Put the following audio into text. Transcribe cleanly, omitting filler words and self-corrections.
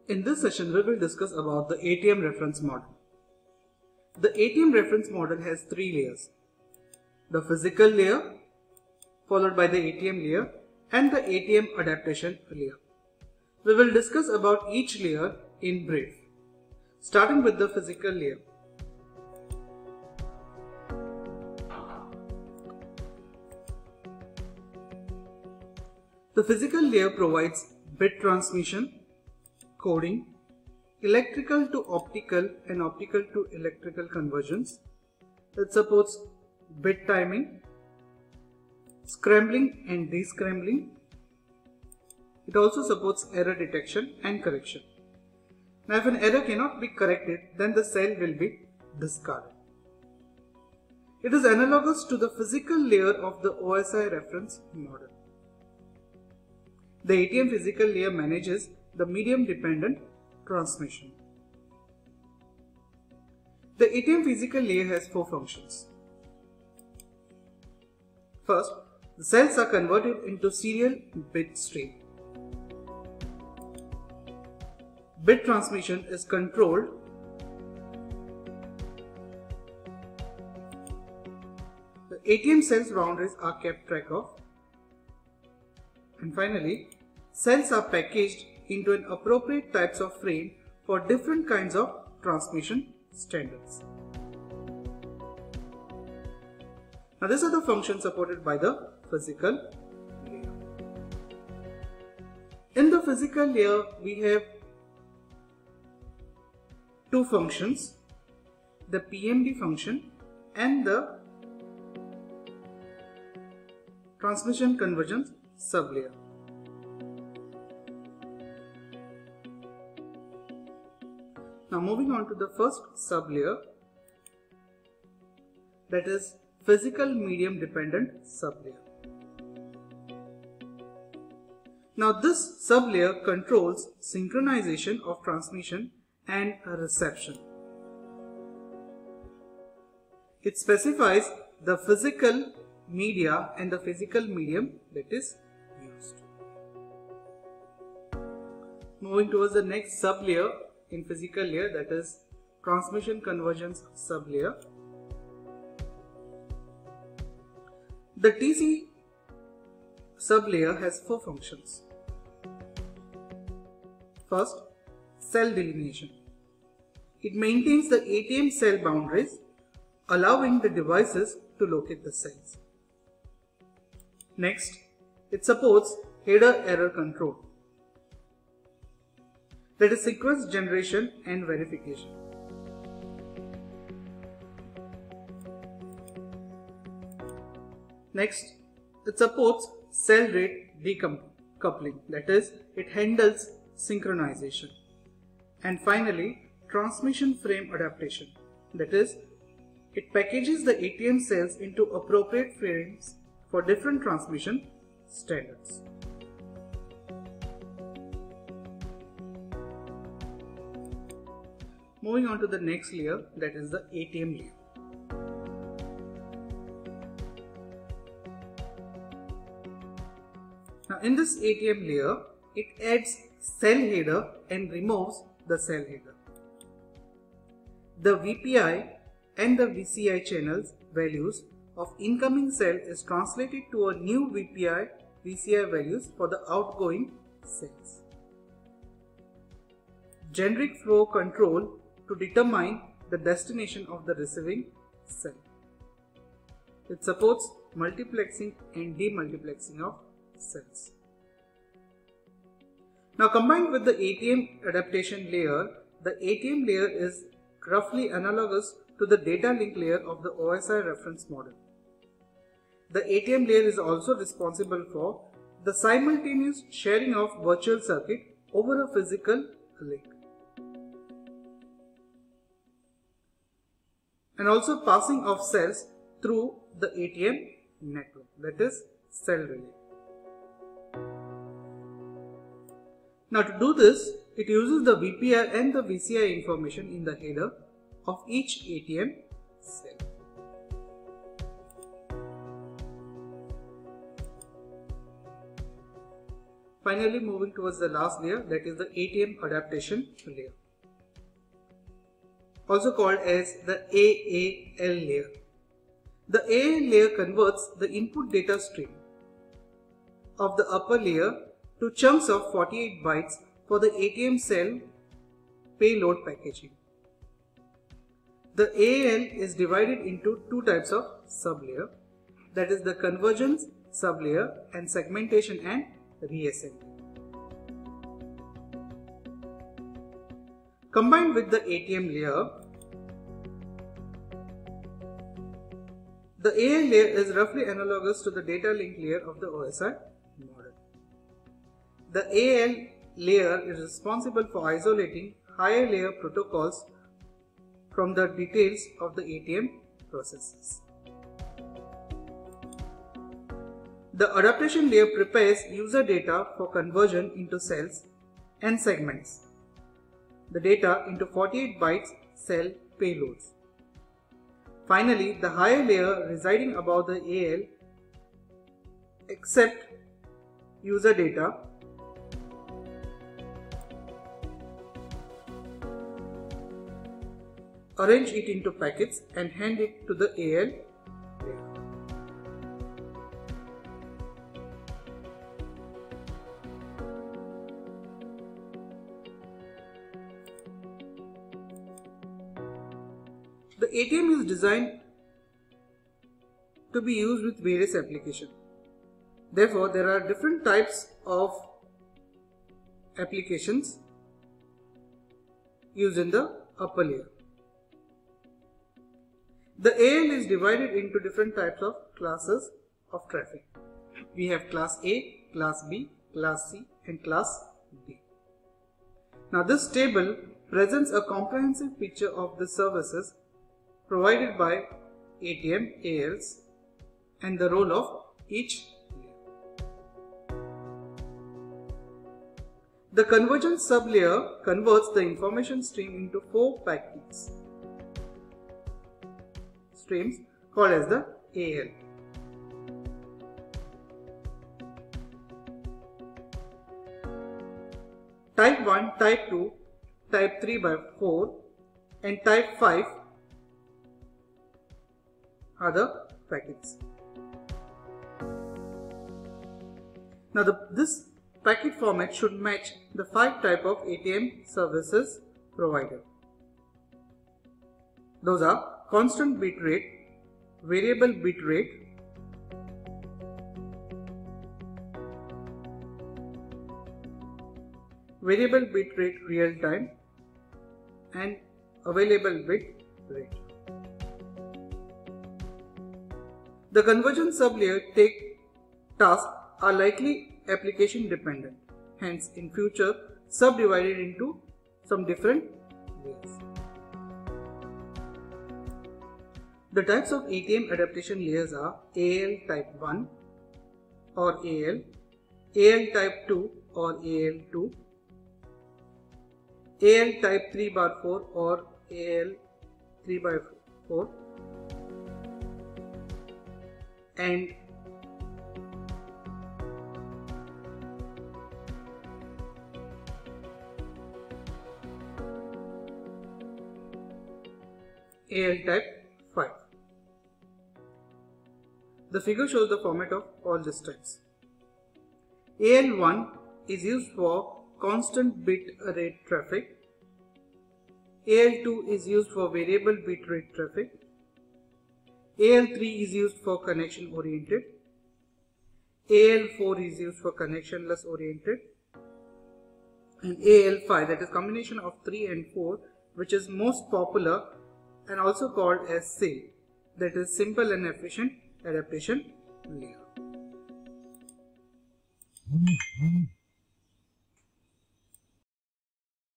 In this session, we will discuss about the ATM reference model. The ATM reference model has three layers: the physical layer, followed by the ATM layer, and the ATM adaptation layer. We will discuss about each layer in brief, starting with the physical layer. The physical layer provides bit transmission, coding, electrical to optical and optical to electrical conversions. It supports bit timing, scrambling and descrambling. It also supports error detection and correction. Now, if an error cannot be corrected, then the cell will be discarded. It is analogous to the physical layer of the OSI reference model. The ATM physical layer manages the medium dependent transmission. The ATM physical layer has four functions. First, the cells are converted into serial bit stream. Bit transmission is controlled the ATM cells boundaries are kept track of, and finally, cells are packaged into an appropriate types of frame for different kinds of transmission standards. Now, these are the functions supported by the physical layer. In the physical layer, we have two functions, the PMD function and the transmission convergence sublayer. Now, moving on to the first sublayer, that is physical medium dependent sublayer. Now, this sublayer controls synchronization of transmission and reception. It specifies the physical media and the physical medium that is used. Moving towards the next sublayer in physical layer, that is transmission convergence sublayer. The TC sublayer has four functions. First, cell delineation. It maintains the ATM cell boundaries, allowing the devices to locate the cells. Next, it supports header error control, that is sequence generation and verification. Next, it supports cell rate decoupling, that is, it handles synchronization. And finally, transmission frame adaptation, that is, it packages the ATM cells into appropriate frames for different transmission standards. Moving on to the next layer, that is the ATM layer. Now, in this ATM layer, it adds cell header and removes the cell header. The VPI and the VCI channels values of incoming cell is translated to a new VPI VCI values for the outgoing cells. Generic flow control to determine the destination of the receiving cell. It supports multiplexing and demultiplexing of cells. Now, combined with the ATM adaptation layer, the ATM layer is roughly analogous to the data link layer of the OSI reference model. The ATM layer is also responsible for the simultaneous sharing of virtual circuit over a physical link, and also passing of cells through the ATM network, that is cell relay. Now, to do this, it uses the VPI and the VCI information in the header of each ATM cell. finally moving towards the last layer, that is the ATM adaptation layer, also called as the AAL layer. The AAL layer converts the input data stream of the upper layer to chunks of 48 bytes for the ATM cell payload packaging. The AAL is divided into two types of sublayer, that is the convergence sublayer and segmentation and reassembly. Combined with the ATM layer, the AAL layer is roughly analogous to the data link layer of the OSI model. The AAL layer is responsible for isolating higher layer protocols from the details of the ATM processes. The adaptation layer prepares user data for conversion into cells and segments the data into 48 bytes cell payloads. Finally, the higher layer residing above the AAL accepts user data arrange it into packets and hand it to the AAL layer. The ATM is designed to be used with various applications. Therefore, there are different types of applications used in the upper layer. The AAL is divided into different types of classes of traffic. We have class A, class B, class C and class D. Now this table presents a comprehensive picture of the services provided by ATM AALs and the role of each layer. The convergence sublayer converts the information stream into 4 packets streams called as the AAL. Type 1, Type 2, Type 3 by 4 and Type 5 are the packets. Now this packet format should match the 5 type of ATM services provided. Those are constant bit rate, variable bit rate, variable bit rate real time and available bit rate. The convergence sublayer tasks are likely application dependent, hence in future subdivided into some different layers. The types of ATM adaptation layers are AAL type 1 or AAL, AAL type 2 or AAL2, AAL type 3 bar 4 or AAL 3 by 4 and AAL type 5. The figure shows the format of all these types. AAL1 is used for constant bit rate traffic. AAL2 is used for variable bit rate traffic. AAL3 is used for connection oriented. AAL4 is used for connectionless oriented. And AAL5, that is combination of 3 and 4, which is most popular and also called as SIL, that is simple and efficient adaptation layer.